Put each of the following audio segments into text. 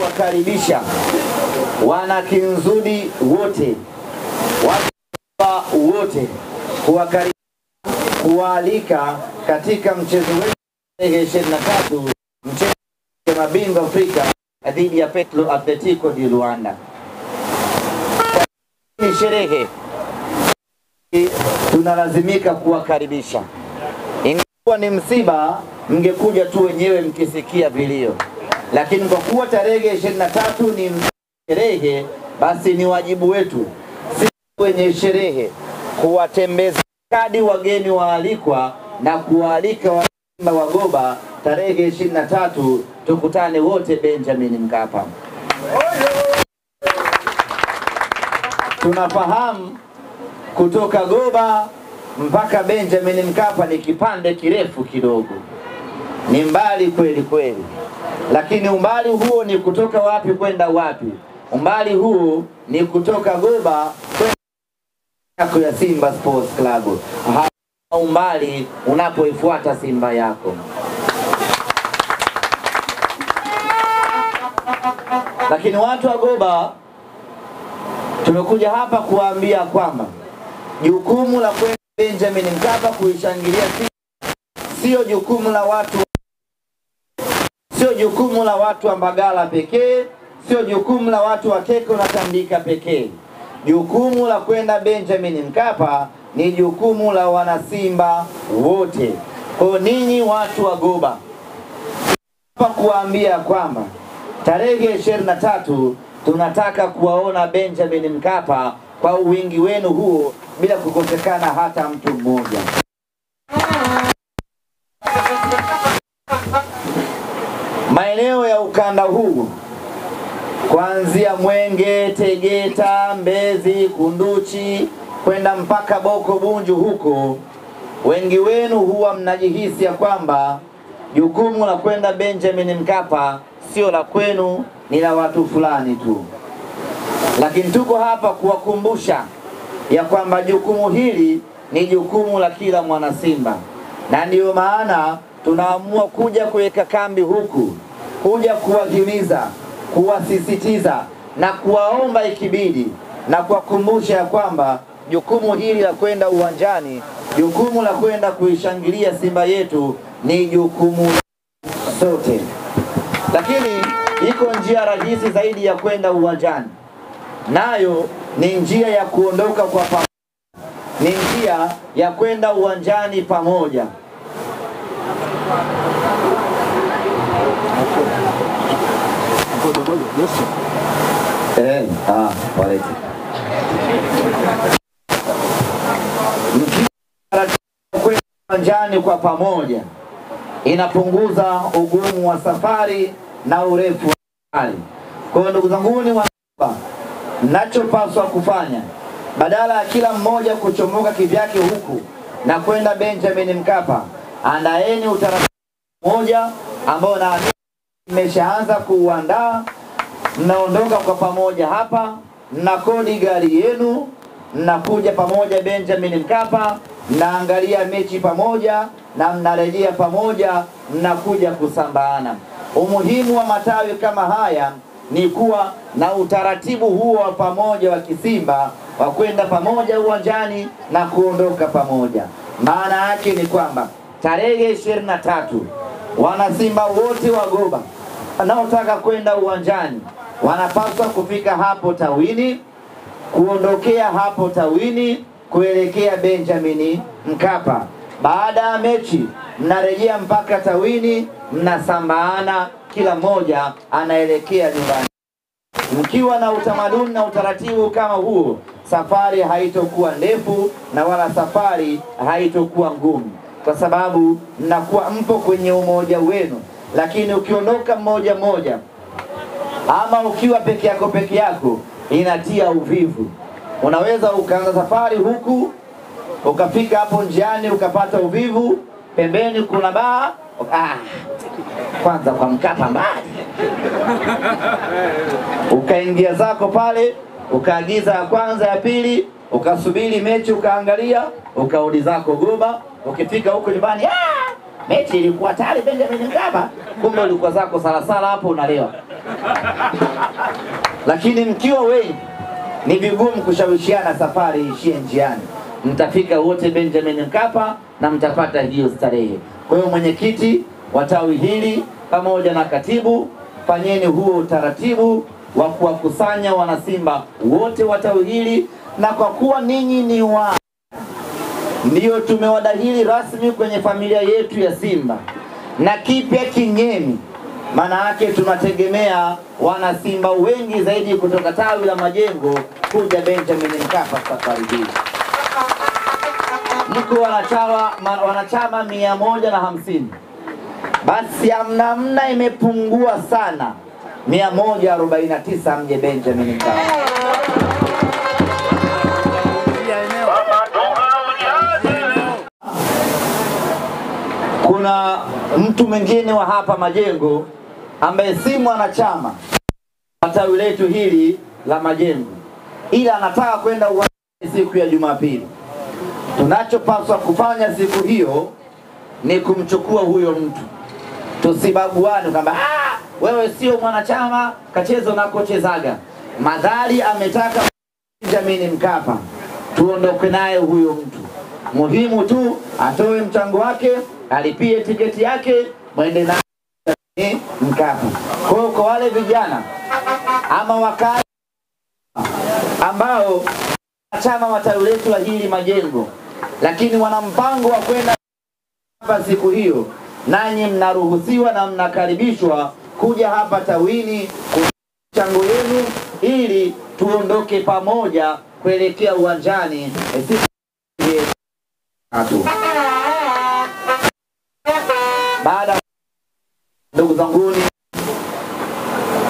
kuwakaribisha wana Kinzudi wote, watu wote, kuwakaribisha, kualika katika mchezo wetu tarehe 23, mchezo wa mabingwa Afrika dhidi ya Petro Atletico di Luanda. Ni sherehe, tunalazimika kuwakaribisha. Ingekuwa ni msiba, mngekuja tu wenyewe mkisikia vilio. Lakini kwa kuwa tarehe 23 ni sherehe, basi ni wajibu wetu sisi wenye sherehe kuwatembeza kadi wageni waalikwa na kualika wa Goba tarehe 23 tukutane wote Benjamin Mkapa. Tunafahamu kutoka Goba mpaka Benjamin Mkapa ni kipande kirefu kidogo, ni mbali kweli kweli, lakini umbali huo ni kutoka wapi kwenda wapi? Umbali huo ni kutoka Goba kwenda ya Simba Sports Club, umbali unapoifuata Simba yako. Lakini watu wa Goba tumekuja hapa kuambia kwamba jukumu la kwenda Benjamin Mkapa kuishangilia sio jukumu la watu, sio jukumu la watu wa Mbagala pekee, sio jukumu la watu wa Keko na Tandika pekee. Jukumu la kwenda Benjamin Mkapa ni jukumu la wanasimba wote. Kwa ninyi watu wa Goba hapa kuambia kwamba tarehe 23 tunataka kuwaona Benjamin Mkapa kwa wingi wenu huo bila kukosekana hata mtu mmoja. Maeneo ya ukanda huu kuanzia Mwenge, Tegeta, Mbezi, Kunduchi kwenda mpaka Boko Bunju huko, wengi wenu huwa mnajihisi ya kwamba jukumu la kwenda Benjamin Mkapa sio la kwenu, ni la watu fulani tu. Lakini tuko hapa kuwakumbusha ya kwamba jukumu hili ni jukumu la kila mwana Simba, na ndio maana tunaamua kuja kuweka kambi huku, kuja kuwahimiza, kuwasisitiza na kuwaomba ikibidi, na kuwakumbusha ya kwamba jukumu hili la kwenda uwanjani, jukumu la kwenda kuishangilia Simba yetu ni jukumu sote. Lakini iko njia rahisi zaidi ya kwenda uwanjani, nayo ni njia ya kuondoka kwa pamoja, ni njia ya kwenda uwanjani pamoja. Waleti. Kwenda uwanjani kwa pamoja inapunguza ugumu wa safari na urefu wa safari. Kwa ndugu zangu ni mnachopaswa kufanya, badala ya kila mmoja kuchomoka kivyake huku na kwenda Benjamin Mkapa, andaeni utaratibu mmoja ambao na mmeshaanza kuuandaa. Mnaondoka kwa pamoja hapa, mnakodi gari yenu, mnakuja pamoja Benjamin Mkapa, mnaangalia mechi pamoja na mnarejea pamoja, mnakuja kusambana. Umuhimu wa matawi kama haya ni kuwa na utaratibu huo wa pamoja wa kisimba wa kwenda pamoja uwanjani na kuondoka pamoja. Maana yake ni kwamba tarehe 23 wanasimba wote wa Goba wanaotaka kwenda uwanjani wanapaswa kufika hapo tawini, kuondokea hapo tawini kuelekea Benjamin Mkapa. Baada ya mechi mnarejea mpaka tawini, mnasambaana, kila mmoja anaelekea nyumbani. Mkiwa na utamaduni na utaratibu kama huo, safari haitokuwa ndefu na wala safari haitokuwa ngumu, kwa sababu mnakuwa mpo kwenye umoja wenu. Lakini ukiondoka mmoja mmoja ama ukiwa peke yako inatia uvivu. Unaweza ukaanza safari huku, ukafika hapo njiani ukapata uvivu, pembeni kuna baa, kwanza kwa Mkapa mbali, ukaingia zako pale, ukaagiza ya kwanza ya pili, ukasubiri mechi ukaangalia, ukarudi zako Goba. Ukifika huko nyumbani, mechi ilikuwa tayari Benjamin Mkapa, kumbe ulikuwa zako salasala hapo unalewa. Lakini mkiwa wengi ni vigumu kushawishiana, safari ishie njiani. Mtafika wote Benjamin Mkapa na mtapata hiyo starehe. Kwa hiyo mwenyekiti wa tawi hili pamoja na katibu, fanyeni huo utaratibu wa kuwakusanya wanasimba wote wa tawi hili, na kwa kuwa ninyi ni ndio tumewadahili rasmi kwenye familia yetu ya Simba na kipya kingeni, maana yake tunategemea wanasimba wengi zaidi kutoka tawi la Majengo kuja Benjamin Mkapa safari hii. Mko wanachama 150. Basi amna imepungua sana, 149 mje Benjamin Mkapa. Kuna mtu mwingine wa hapa Majengo ambaye si mwanachama tawi letu hili la Majengo, ila anataka kwenda uwanjani siku ya Jumapili. Tunachopaswa kufanya siku hiyo ni kumchukua huyo mtu. Tusibaguane kwamba wewe sio mwanachama, kachezo nakochezaga. Madhali ametaka Benjamin Mkapa, tuondoke naye huyo mtu. Muhimu tu atoe mchango wake, alipie tiketi yake, mwende na Mkapa. Kwa wale vijana ama wakati ambao chama wa tawi letu la hili Majengo, lakini wana mpango wa kwenda hapa siku hiyo, nanyi mnaruhusiwa na mnakaribishwa kuja hapa tawini kwa mchango yenu, ili tuondoke pamoja kuelekea uwanjani baada. Ndugu zanguni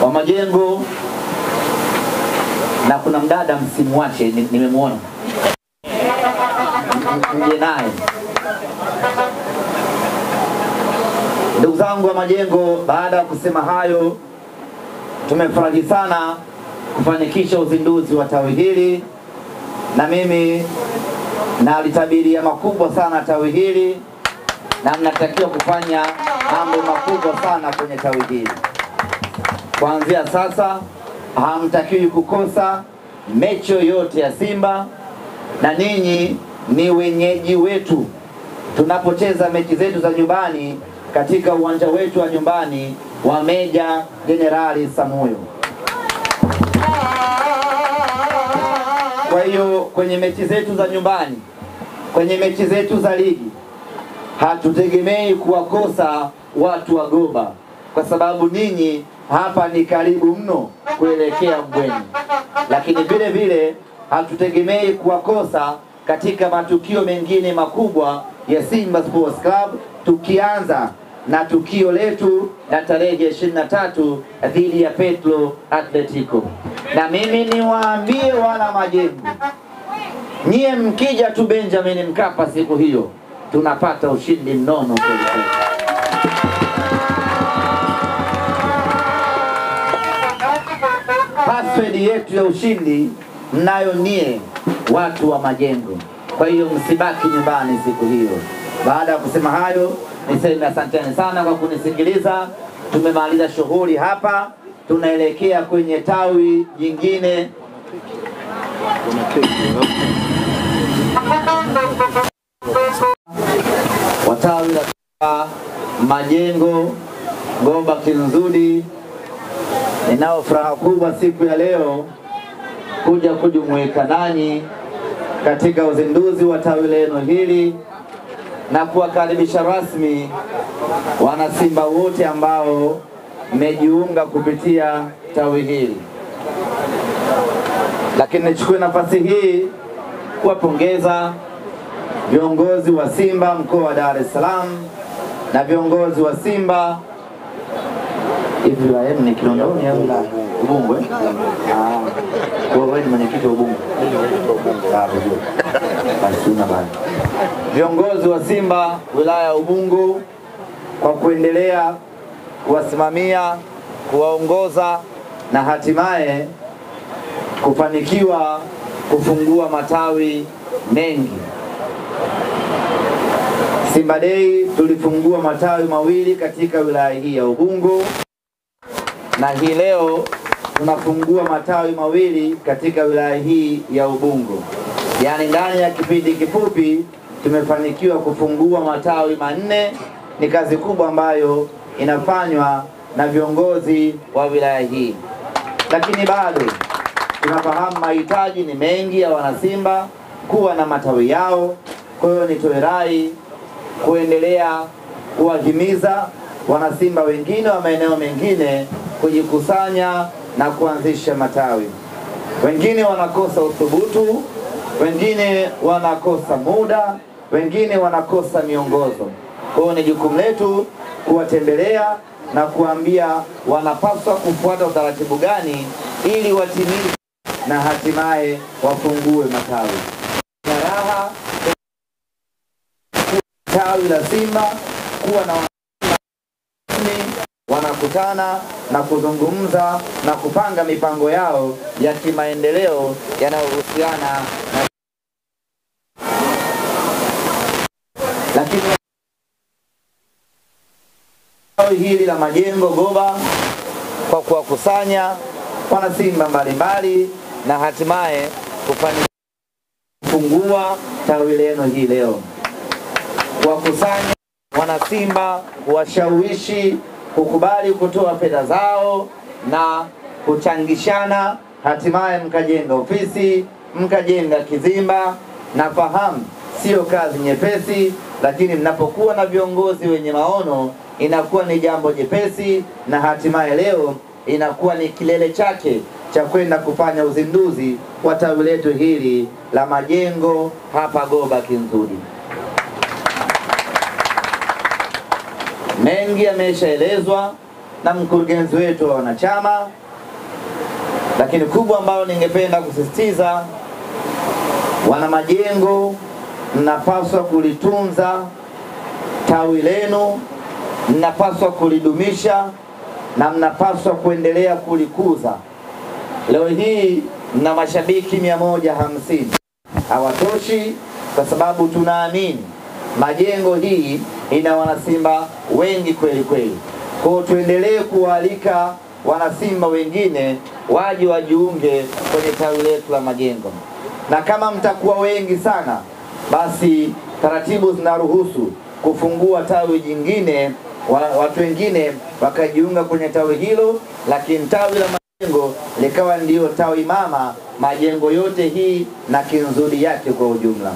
wa Majengo, na kuna mdada msimwache, nimemwona, mje naye. Ndugu zangu wa Majengo, baada ya kusema hayo, tumefurahi sana kufanikisha uzinduzi wa tawi hili, na mimi nalitabiria makubwa sana tawi hili, na mnatakiwa kufanya mambo makubwa sana kwenye tawi hili. Kuanzia sasa hamtakiwi kukosa mechi yote ya Simba, na ninyi ni wenyeji wetu tunapocheza mechi zetu za nyumbani katika uwanja wetu wa nyumbani wa Meja Jenerali Samuyo. Kwa hiyo kwenye mechi zetu za nyumbani, kwenye mechi zetu za ligi, hatutegemei kuwakosa watu wa Goba, kwa sababu ninyi hapa ni karibu mno kuelekea Mbweni. Lakini vile vile hatutegemei kuwakosa katika matukio mengine makubwa ya Simba Sports Club, tukianza na tukio letu la tarehe 23 dhidi ya Petro Atletico. Na mimi niwaambie wana Majengo, nyie mkija tu Benjamin Mkapa siku hiyo, tunapata ushindi mnono kweli. Password yetu ya ushindi mnayo nie watu wa Majengo. Kwa hiyo msibaki nyumbani siku hiyo. Baada ya kusema hayo, niseme asanteni sana kwa kunisikiliza. Tumemaliza shughuli hapa, tunaelekea kwenye tawi jingine. Watawi la Majengo Goba Kinzudi, ninao furaha kubwa siku ya leo kuja kujumuika nanyi katika uzinduzi wa tawi leno hili na kuwakaribisha rasmi wanasimba wote ambao mmejiunga kupitia tawi hili. Lakini nichukue nafasi hii kuwapongeza viongozi wa Simba mkoa wa Dar es Salaam na viongozi wa Simba Ibrahim ni Kinondoni au la Ubungo kwa wewe ni mwenyekiti wa Ubungo. Viongozi wa Simba wilaya ya Ubungo kwa kuendelea kuwasimamia, kuwaongoza na hatimaye kufanikiwa kufungua matawi mengi. Simba Day tulifungua matawi mawili katika wilaya hii ya Ubungo, na hii leo tunafungua matawi mawili katika wilaya hii ya Ubungo. Yaani ndani ya kipindi kifupi tumefanikiwa kufungua matawi 4. Ni kazi kubwa ambayo inafanywa na viongozi wa wilaya hii. Lakini bado tunafahamu mahitaji ni mengi ya wanasimba kuwa na matawi yao. Kwa hiyo nitoe rai kuendelea kuwahimiza wanasimba wengine wa maeneo mengine kujikusanya na kuanzisha matawi. Wengine wanakosa uthubutu, wengine wanakosa muda, wengine wanakosa miongozo. Kwa hiyo ni jukumu letu kuwatembelea na kuambia wanapaswa kufuata utaratibu gani ili watimize na hatimaye wafungue matawi. Raha tawi la Simba kuwa na wanakutana na kuzungumza na kupanga mipango yao ya kimaendeleo yanayohusiana na. Lakini hili la majengo Goba kwa kuwakusanya wanasimba mbalimbali na hatimaye kufungua tawi leno hii leo, kuwakusanya wanasimba, kuwashawishi kukubali kutoa fedha zao na kuchangishana, hatimaye mkajenga ofisi, mkajenga kizimba. Nafahamu sio kazi nyepesi, lakini mnapokuwa na viongozi wenye maono inakuwa ni jambo jepesi, na hatimaye leo inakuwa ni kilele chake cha kwenda kufanya uzinduzi wa tawi letu hili la majengo hapa Goba Kinzudi. Mengi yameshaelezwa na mkurugenzi wetu wa wanachama, lakini kubwa ambalo ningependa kusisitiza, wana majengo mnapaswa kulitunza tawi lenu, mnapaswa kulidumisha na mnapaswa kuendelea kulikuza. Leo hii mna mashabiki 150. Hawatoshi, kwa sababu tunaamini majengo hii ina wanasimba wengi kweli kweli. Kwa hiyo tuendelee kualika wanasimba wengine waje wajiunge kwenye tawi letu la majengo. Na kama mtakuwa wengi sana, basi taratibu zinaruhusu kufungua tawi jingine, watu wengine wakajiunga kwenye tawi hilo, lakini tawi la majengo likawa ndio tawi mama majengo yote hii na Kinzudi yake kwa ujumla.